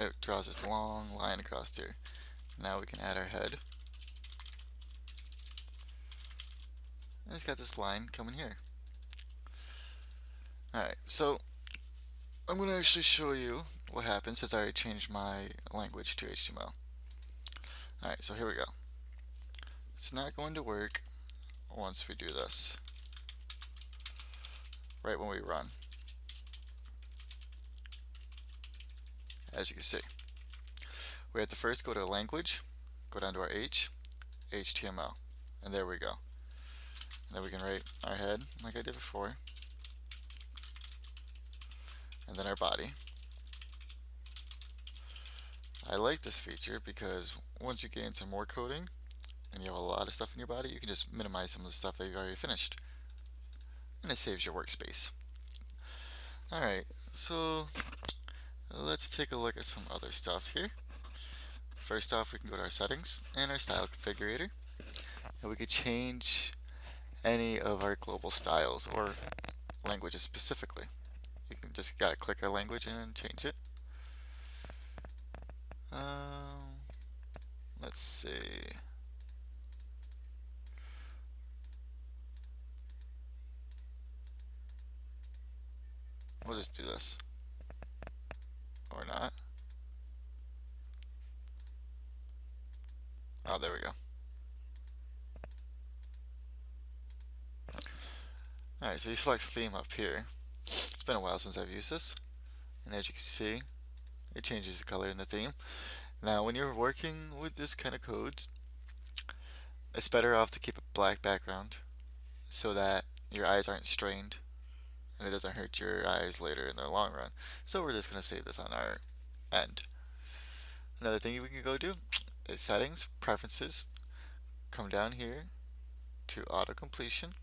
it draws this long line across here. Now we can add our head. And it's got this line coming here. Alright, so I'm going to actually show you what happens since I already changed my language to HTML. Alright, so here we go. It's not going to work once we do this. Right when we run. As you can see. We have to first go to language, go down to our HTML. And there we go. And then we can write our head like I did before. And then our body. I like this feature because once you get into more coding and you have a lot of stuff in your body, you can just minimize some of the stuff that you've already finished. And it saves your workspace. Alright, so let's take a look at some other stuff here. First off, we can go to our settings and our style configurator. And we could change any of our global styles or languages specifically. You can just gotta click our language and change it. Let's see. We'll just do this. Or not. Oh, there we go. Alright, so you select theme up here. It's been a while since I've used this. And as you can see, it changes the color in the theme. Now, when you're working with this kind of code, it's better off to keep a black background so that your eyes aren't strained and it doesn't hurt your eyes later in the long run. So we're just going to save this on our end. Another thing we can go do is settings, preferences, come down here to auto completion,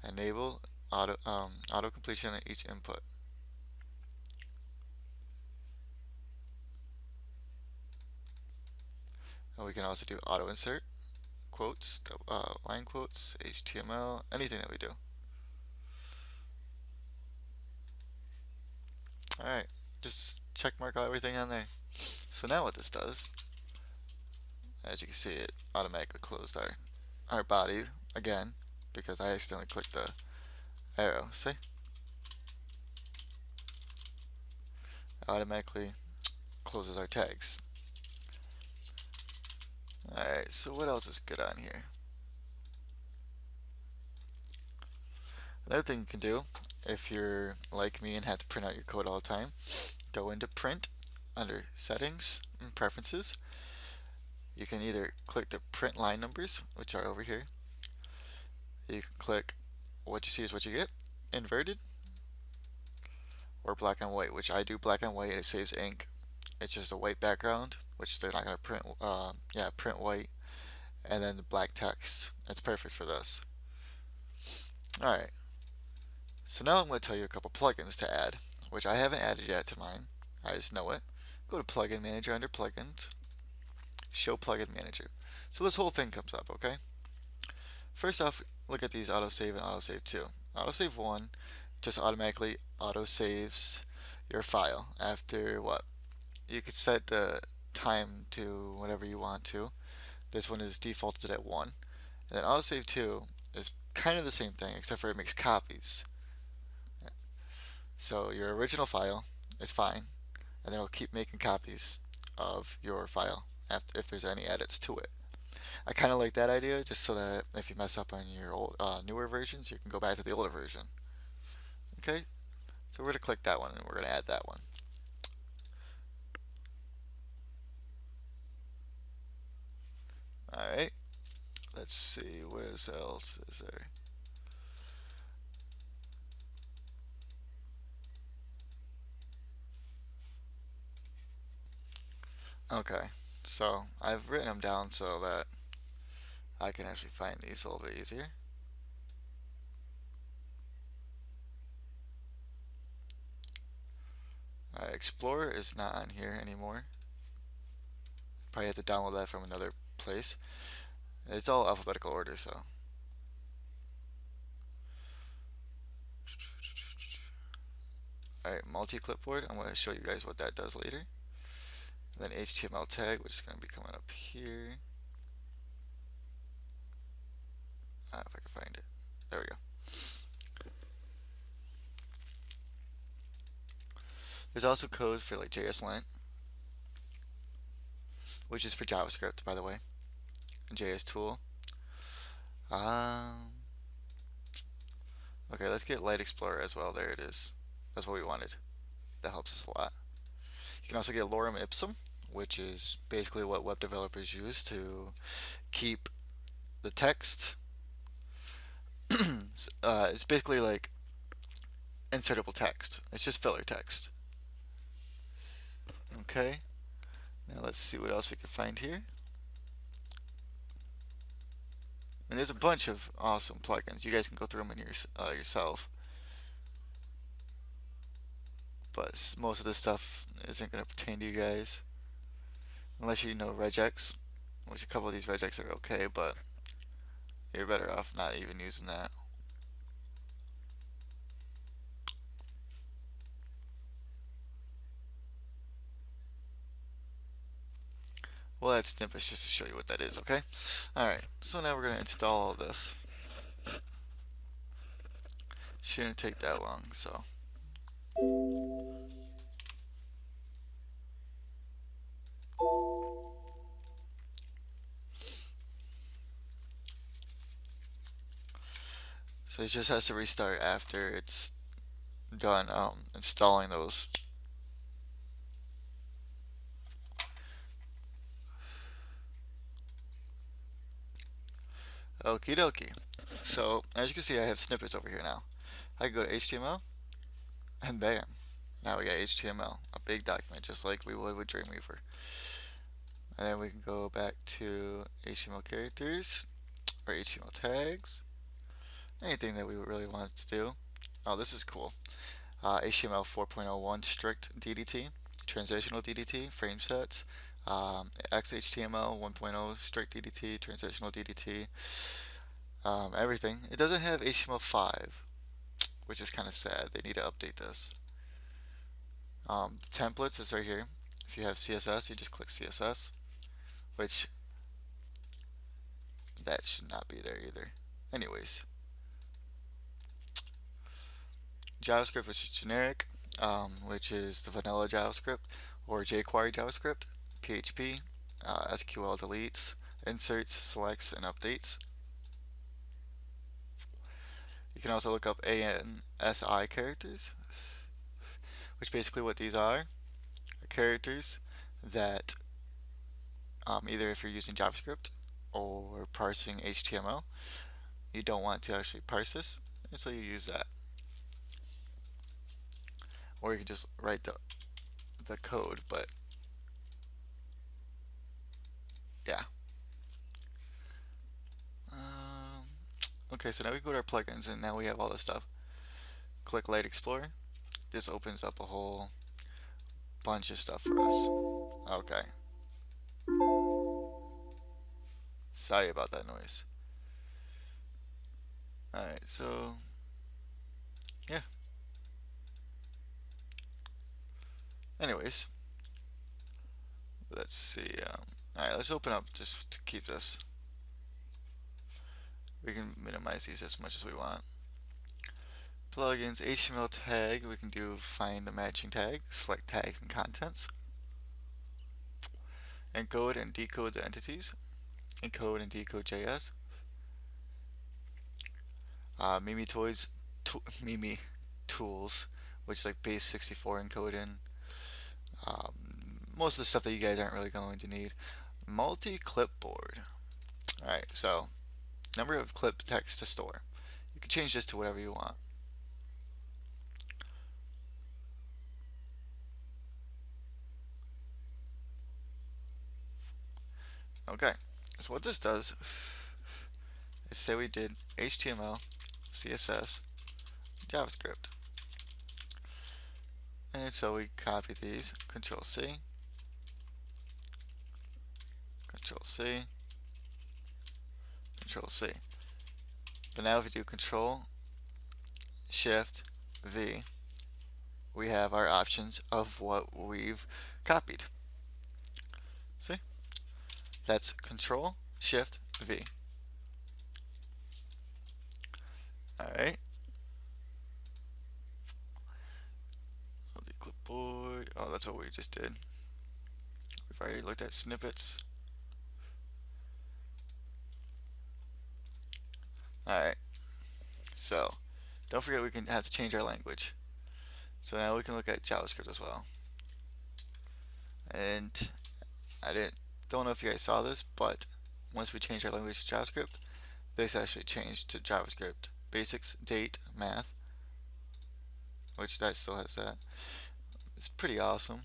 enable auto completion on each input. And we can also do auto insert, quotes, line quotes, HTML, anything that we do. Alright, just check mark out everything on there. So now what this does, as you can see, it automatically closed our body again because I accidentally clicked the arrow. See? Automatically closes our tags. Alright, so what else is good on here? Another thing you can do, if you're like me and have to print out your code all the time, go into print under settings and preferences. You can either click the print line numbers, which are over here. You can click what you see is what you get, inverted, or black and white, which I do black and white and it saves ink. It's just a white background, which they're not going to print, print white, and then the black text. It's perfect for this. Alright, so now I'm going to tell you a couple plugins to add, which I haven't added yet to mine. I just know it. Go to Plugin Manager under Plugins, Show Plugin Manager. So this whole thing comes up, okay? First off, look at these autosave and autosave 2. Autosave 1 just automatically autosaves your file after what? You could set the time to whatever you want to. This one is defaulted at 1. And then autosave 2 is kind of the same thing except for it makes copies. So your original file is fine, and then it'll keep making copies of your file if there's any edits to it. I kind of like that idea just so that if you mess up on your old, newer versions, you can go back to the older version. Okay, so we're going to click that one and we're going to add that one. Alright, let's see, what else is there? Okay, so I've written them down so that I can actually find these a little bit easier. Alright, Explorer is not on here anymore. Probably have to download that from another place. It's all alphabetical order, so. Alright, multi-clipboard. I'm going to show you guys what that does later. then HTML tag, which is going to be coming up here. If I can find it. There we go. There's also codes for like JSLint, which is for JavaScript, by the way. And JS tool. Um, okay, let's get Light Explorer as well. There it is. That's what we wanted. That helps us a lot. You can also get lorem ipsum, which is basically what web developers use to keep the text. It's basically like insertable text. It's just filler text. Okay. Now let's see what else we can find here. And there's a bunch of awesome plugins. You guys can go through them in yourself. But most of this stuff isn't going to pertain to you guys. Unless you know regex, which a couple of these regex are okay, but you're better off not even using that. Well, that's snippets just to show you what that is, okay? Alright, so now we're going to install all this. Shouldn't take that long, so. So it just has to restart after it's done installing those. Okie dokie. So as you can see, I have snippets over here now. I can go to HTML, and bam, now we got HTML, a big document, just like we would with Dreamweaver. And then we can go back to HTML characters or HTML tags, anything that we really want to do. Oh, this is cool. HTML 4.01 strict DDT, transitional DDT, frame sets, XHTML 1.0 strict DDT, transitional DDT, everything. It doesn't have HTML5, which is kind of sad. They need to update this. The templates is right here. If you have CSS, you just click CSS, which that should not be there either. Anyways, JavaScript, which is generic, which is the vanilla JavaScript, or jQuery JavaScript, PHP, SQL deletes, inserts, selects, and updates. You can also look up ANSI characters, which basically what these are characters that either if you're using JavaScript or parsing HTML, you don't want to actually parse this, and so you use that. Or you can just write the code, but yeah. Okay, so now we go to our plugins, and now we have all this stuff. Click Light Explorer. This opens up a whole bunch of stuff for us. Okay. Sorry about that noise. Alright, so yeah. Anyways, let's see. Alright, let's open up just to keep this. We can minimize these as much as we want. Plugins, HTML tag, we can do find the matching tag, select tags and contents. Encode and decode the entities. Encode and decode JS. Mimi Toys, Mimi Tools, which is like base 64 encoding. Most of the stuff that you guys aren't really going to need. Multi-clipboard. Alright, so number of clip text to store. You can change this to whatever you want. Okay, so what this does is say we did HTML, CSS, JavaScript. And so we copy these, Control C, Control C, Control C. But now if we do Control, Shift, V, we have our options of what we've copied. See? That's Control Shift V. Alright. The clipboard. Oh, that's what we just did. We've already looked at snippets. Alright. So, don't forget we can have to change our language. So now we can look at JavaScript as well. And I don't know if you guys saw this, but once we change our language to JavaScript, this actually changed to JavaScript basics, date, math, which that still has that. It's pretty awesome.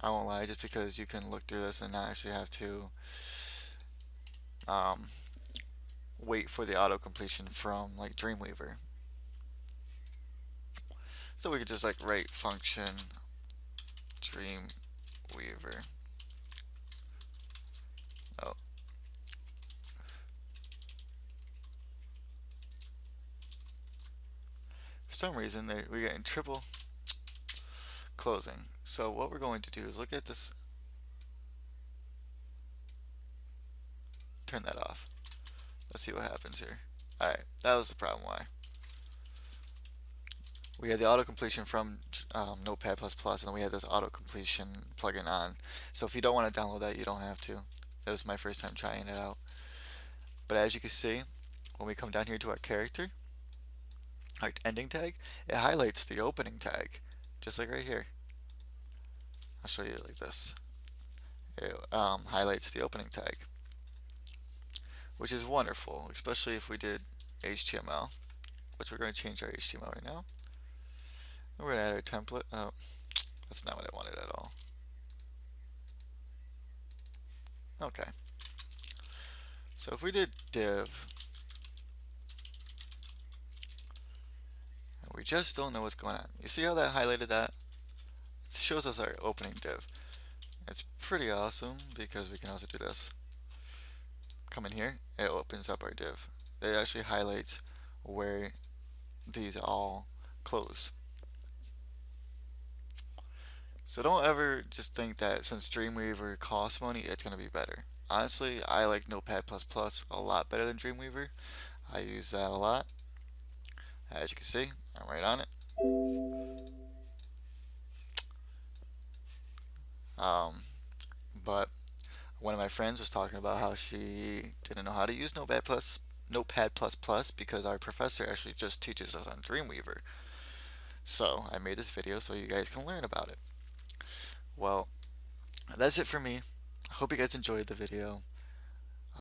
I won't lie, just because you can look through this and not actually have to um, wait for the auto completion from like Dreamweaver. So we could just like write function Dreamweaver. Oh, for some reason we get in triple closing. So what we're going to do is look at this. Turn that off. Let's see what happens here. Alright, that was the problem why. We had the auto completion from Notepad++, and then we had this auto completion plugin on. So if you don't want to download that, you don't have to. It was my first time trying it out. But as you can see, when we come down here to our character, our ending tag, it highlights the opening tag, just like right here. I'll show you like this. It highlights the opening tag, which is wonderful, especially if we did HTML, which we're going to change our HTML right now. And we're going to add our template. Oh, that's not what I wanted at all. Okay. So if we did div, and we just don't know what's going on. You see how that highlighted that? It shows us our opening div. It's pretty awesome because we can also do this. Come in here, it opens up our div. It actually highlights where these all close. So don't ever just think that since Dreamweaver costs money, it's going to be better. Honestly, I like Notepad++ a lot better than Dreamweaver. I use that a lot. As you can see, I'm right on it. But one of my friends was talking about how she didn't know how to use Notepad++ because our professor actually just teaches us on Dreamweaver. So I made this video so you guys can learn about it. Well, that's it for me. I hope you guys enjoyed the video.